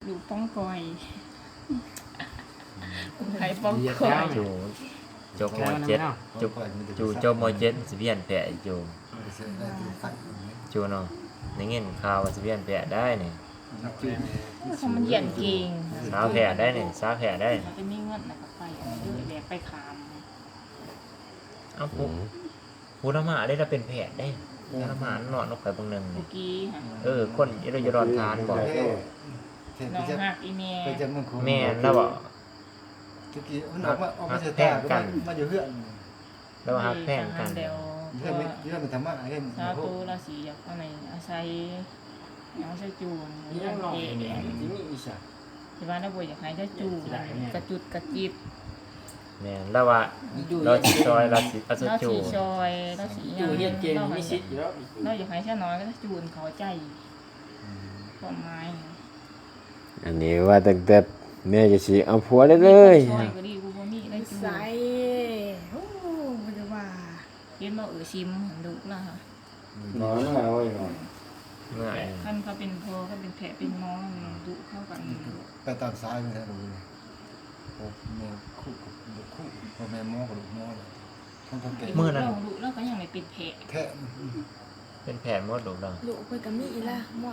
อยู่ป้องกอยไผป้องกอย จูจบมเจ็ดจูจบมเจ็ดสิเวียนแปะจูจูเนาะในเงี้ยข่าวว่าสิเวียนแปะได้เนี่ย เขามันเหียนเก่ง สาวแผลได้เนี่ยสาวแผลได้ มันจะมีเงินนะก็ไปเด้อแลกไปขาม เอาผู้ละหมาได้เราเป็นแผลได้ผู้ละหมานอนนกไข่บางหนึ่ง เมื่อกี้ค่ะ คนยรอนทานบอก น้องหักอีเมล แม่แล้วบอก ตะกี้มันออกมาจะตาก็มาอยู่เฮือน แล้วฮักแพงกัน เดียว เฮือนมันทำมาเฮ็ด ชาวตูราศีอยากเอาไหนอาศัยยังใช้จูน นี่ยังหน่อยเนี่ยที่นี่อีสัก ที่ว่าน้าบัวอยากให้ได้จูนกระจุดกระจิบ แม่แล้วว่าเราสิซอยเราสิเอา เรา จู สีชอยเราสี อยู่เรียนเก่งมีสิทธิ์อยู่แล้ว เราอยากให้แค่น้อยก็จูนเขาใจต้นไม้ อันนี้ว่าตั้งแต่แม่จะสิเอาผัวเลยเลย ชอยก็ดีกูบ่มีได้จูน ใส่โอ้บ่ได้ว่า เย็นมาชิมดุละค่ะ นอนมาไว้นอน เมื่อย ท่านเขาเป็นพอเขาเป็นแผลเป็นน้องดุเข้ากัน ไปตามซ้ายมันรู้โอ้แม่คู่กับลูกคู่พ่อแม่หมอกับลูกหมอเลยทั้งเก่ง ดุแล้วก็ยังไม่เป็นแผล แท้ เป็นแผลหมดลูกเรา ลูกเพิ่นก็มีอีละหมอ